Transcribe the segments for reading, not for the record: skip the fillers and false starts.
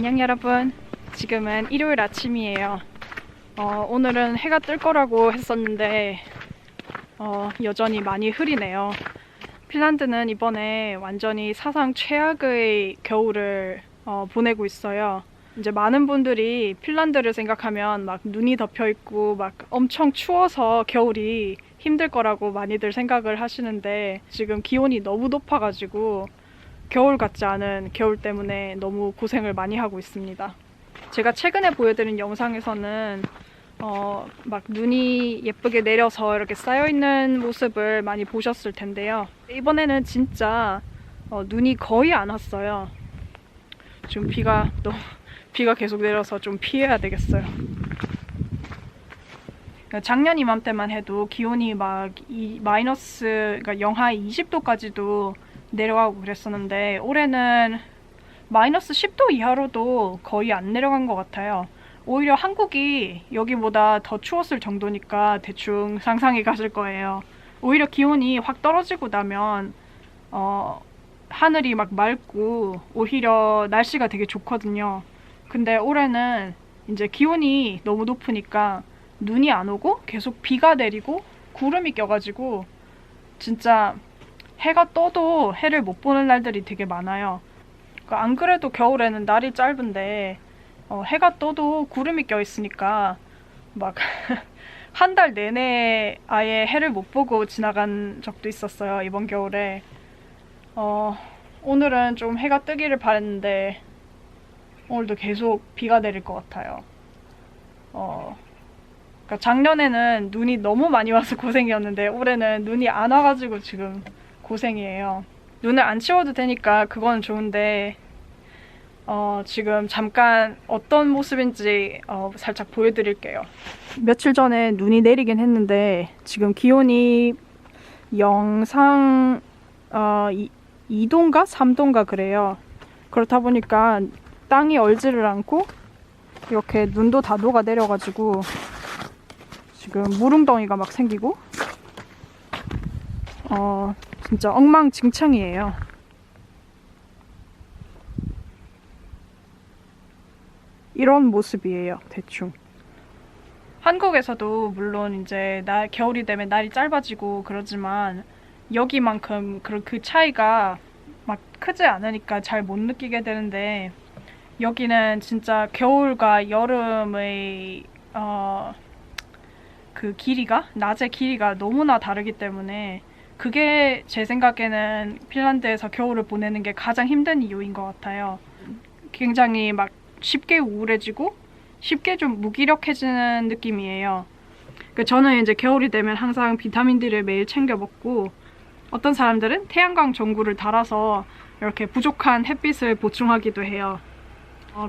안녕 여러분. 지금은 일요일 아침이에요. 오늘은 해가 뜰 거라고 했었는데 여전히 많이 흐리네요. 핀란드는 이번에 완전히 사상 최악의 겨울을 보내고 있어요. 이제 많은 분들이 핀란드를 생각하면 막 눈이 덮여 있고 막 엄청 추워서 겨울이 힘들 거라고 많이들 생각을 하시는데, 지금 기온이 너무 높아가지고 겨울 같지 않은 겨울 때문에 너무 고생을 많이 하고 있습니다. 제가 최근에 보여드린 영상에서는 막 눈이 예쁘게 내려서 이렇게 쌓여있는 모습을 많이 보셨을 텐데요. 이번에는 진짜 눈이 거의 안 왔어요. 지금 비가 계속 내려서 좀 피해야 되겠어요. 작년 이맘때만 해도 기온이 막 그러니까 영하 20도까지도 내려가고 그랬었는데, 올해는 마이너스 10도 이하로도 거의 안 내려간 것 같아요. 오히려 한국이 여기보다 더 추웠을 정도니까 대충 상상이 가실 거예요. 오히려 기온이 확 떨어지고 나면 하늘이 막 맑고 오히려 날씨가 되게 좋거든요. 근데 올해는 이제 기온이 너무 높으니까 눈이 안 오고 계속 비가 내리고 구름이 껴가지고 진짜 해가 떠도 해를 못 보는 날들이 되게 많아요. 안 그래도 겨울에는 날이 짧은데 해가 떠도 구름이 껴 있으니까 막 한 달 내내 아예 해를 못 보고 지나간 적도 있었어요, 이번 겨울에. 오늘은 좀 해가 뜨기를 바랬는데 오늘도 계속 비가 내릴 것 같아요. 그러니까 작년에는 눈이 너무 많이 와서 고생이었는데 올해는 눈이 안 와가지고 지금 고생이에요. 눈을 안 치워도 되니까 그건 좋은데 지금 잠깐 어떤 모습인지 살짝 보여드릴게요. 며칠 전에 눈이 내리긴 했는데 지금 기온이 영상 2도인가 3도인가 그래요. 그렇다 보니까 땅이 얼지를 않고 이렇게 눈도 다 녹아 내려가지고 지금 무릉덩이가 막 생기고 진짜 엉망진창이에요. 이런 모습이에요, 대충. 한국에서도 물론 이제 겨울이 되면 날이 짧아지고 그러지만 여기만큼 그 차이가 막 크지 않으니까 잘 못 느끼게 되는데, 여기는 겨울과 여름의 그 길이가, 낮의 길이가 너무나 다르기 때문에 그게 제 생각에는 핀란드에서 겨울을 보내는 게 가장 힘든 이유인 것 같아요. 굉장히 막 쉽게 우울해지고 쉽게 좀 무기력해지는 느낌이에요. 저는 이제 겨울이 되면 항상 비타민 D를 매일 챙겨 먹고, 어떤 사람들은 태양광 전구를 달아서 이렇게 부족한 햇빛을 보충하기도 해요.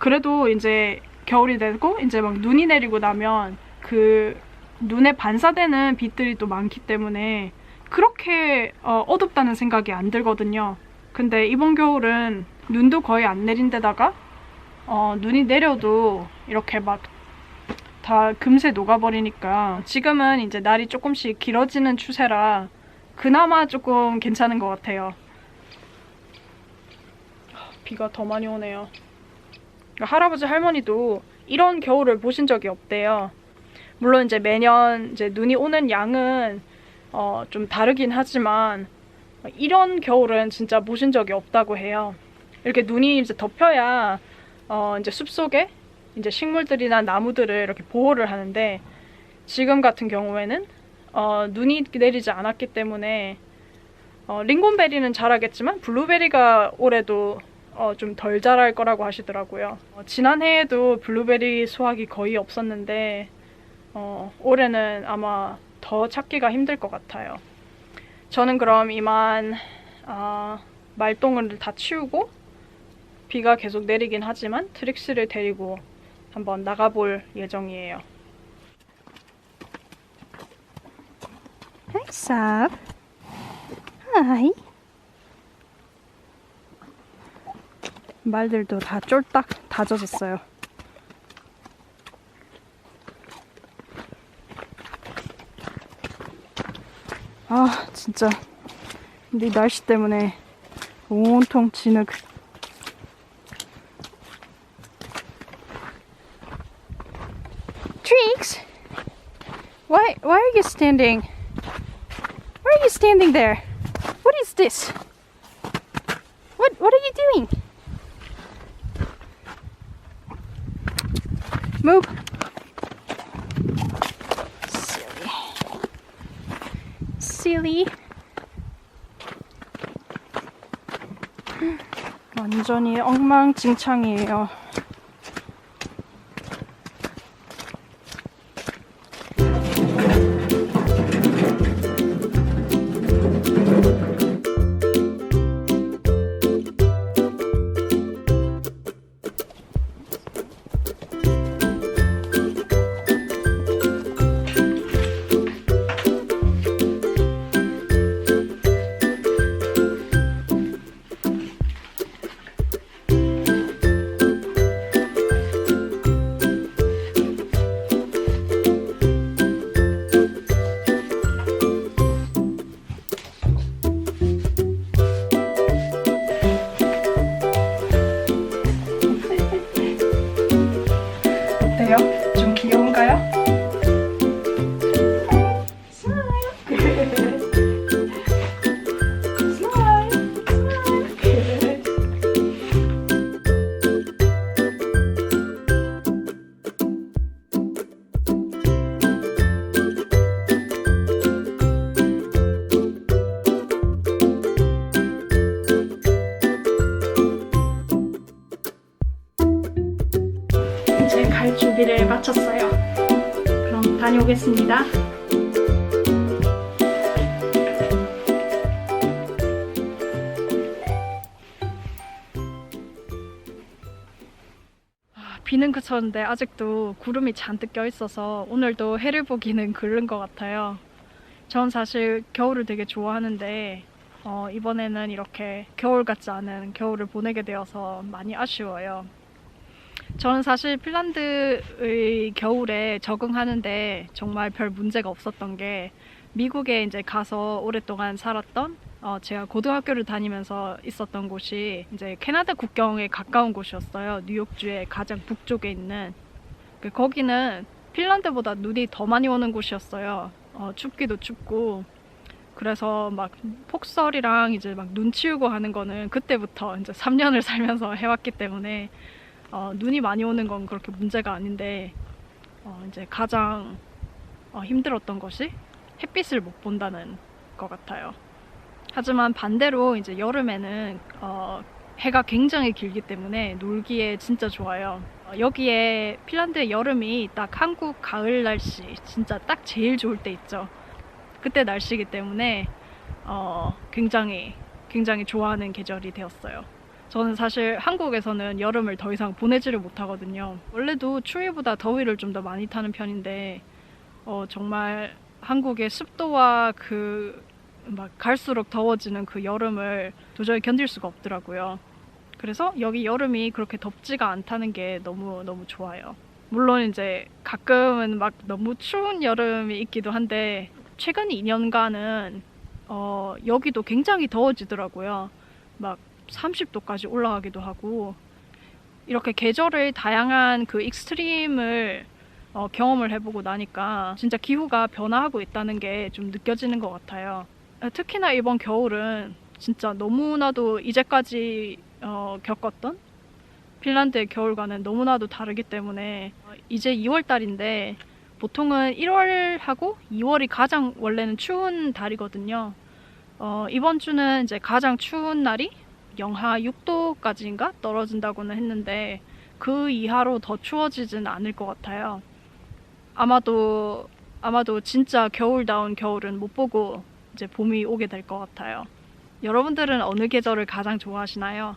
그래도 이제 겨울이 되고 이제 막 눈이 내리고 나면 그 눈에 반사되는 빛들이 또 많기 때문에 그렇게 어둡다는 생각이 안 들거든요. 근데 이번 겨울은 눈도 거의 안 내린 데다가 눈이 내려도 이렇게 막 다 금세 녹아버리니까 지금은 이제 날이 조금씩 길어지는 추세라 그나마 조금 괜찮은 것 같아요. 비가 더 많이 오네요. 할아버지 할머니도 이런 겨울을 보신 적이 없대요. 물론 이제 매년 이제 눈이 오는 양은 좀 다르긴 하지만 이런 겨울은 진짜 보신 적이 없다고 해요. 이렇게 눈이 이제 덮여야 이제 숲속에 이제 식물들이나 나무들을 이렇게 보호를 하는데, 지금 같은 경우에는 눈이 내리지 않았기 때문에 링곤베리는 자라겠지만 블루베리가 올해도 좀 덜 자랄 거라고 하시더라고요. 지난해에도 블루베리 수확이 거의 없었는데 올해는 아마 더 찾기가 힘들 것 같아요. 저는 그럼 이만 말똥을 다 치우고, 비가 계속 내리긴 하지만 트릭스를 데리고 한번 나가볼 예정이에요. Hi, Sab. Hi. 말들도 다 쫄딱 다 젖었어요. 아, 진짜 이 날씨 때문에 온통 진흙. Trix, why are you standing? Why are you standing there? What is this? What are you doing? Move. Silly. 완전히 엉망진창이에요. 좀 귀여운가요? 이제 갈 준비를 마쳤어요. 그럼 다녀오겠습니다. 비는 그쳤는데 아직도 구름이 잔뜩 껴있어서 오늘도 해를 보기는 그른 것 같아요. 전 사실 겨울을 되게 좋아하는데 이번에는 이렇게 겨울 같지 않은 겨울을 보내게 되어서 많이 아쉬워요. 저는 사실 핀란드의 겨울에 적응하는데 정말 별 문제가 없었던 게 미국에 이제 가서 오랫동안 살았던 제가 고등학교를 다니면서 있었던 곳이 이제 캐나다 국경에 가까운 곳이었어요. 뉴욕주의 가장 북쪽에 있는. 거기는 핀란드보다 눈이 더 많이 오는 곳이었어요. 춥기도 춥고. 그래서 막 폭설이랑 이제 막 눈 치우고 하는 거는 그때부터 이제 3년을 살면서 해왔기 때문에 눈이 많이 오는 건 그렇게 문제가 아닌데 이제 가장 힘들었던 것이 햇빛을 못 본다는 것 같아요. 하지만 반대로 이제 여름에는 해가 굉장히 길기 때문에 놀기에 진짜 좋아요. 여기에 핀란드의 여름이 딱 한국 가을 날씨 진짜 딱 제일 좋을 때 있죠. 그때 날씨이기 때문에 굉장히 좋아하는 계절이 되었어요. 저는 사실 한국에서는 여름을 더 이상 보내지를 못하거든요. 원래도 추위보다 더위를 좀 더 많이 타는 편인데 정말 한국의 습도와 막 갈수록 더워지는 그 여름을 도저히 견딜 수가 없더라고요. 그래서 여기 여름이 그렇게 덥지가 않다는 게 너무 좋아요. 물론 이제 가끔은 막 너무 추운 여름이 있기도 한데 최근 2년간은 여기도 굉장히 더워지더라고요. 막 30도까지 올라가기도 하고 이렇게 계절의 다양한 그 익스트림을 경험을 해보고 나니까 진짜 기후가 변화하고 있다는 게 좀 느껴지는 것 같아요. 특히나 이번 겨울은 진짜 너무나도 이제까지 겪었던 핀란드의 겨울과는 너무나도 다르기 때문에 이제 2월달인데 보통은 1월하고 2월이 가장 원래는 추운 달이거든요. 이번 주는 이제 가장 추운 날이 영하 6도까지인가 떨어진다고는 했는데 그 이하로 더 추워지진 않을 것 같아요. 아마도 진짜 겨울다운 겨울은 못 보고 이제 봄이 오게 될 것 같아요. 여러분들은 어느 계절을 가장 좋아하시나요?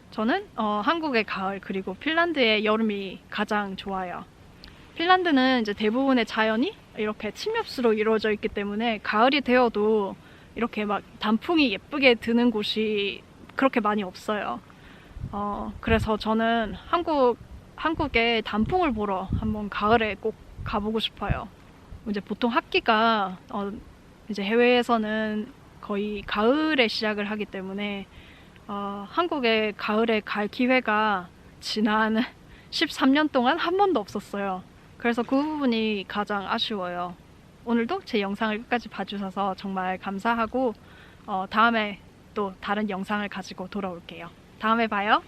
저는 한국의 가을 그리고 핀란드의 여름이 가장 좋아요. 핀란드는 이제 대부분의 자연이 이렇게 침엽수로 이루어져 있기 때문에 가을이 되어도 이렇게 막 단풍이 예쁘게 드는 곳이 그렇게 많이 없어요. 그래서 저는 한국의 단풍을 보러 한번 가을에 꼭 가보고 싶어요. 이제 보통 학기가 이제 해외에서는 거의 가을에 시작을 하기 때문에 한국의 가을에 갈 기회가 지난 13년 동안 한 번도 없었어요. 그래서 그 부분이 가장 아쉬워요. 오늘도 제 영상을 끝까지 봐주셔서 정말 감사하고 다음에 또 다른 영상을 가지고 돌아올게요. 다음에 봐요.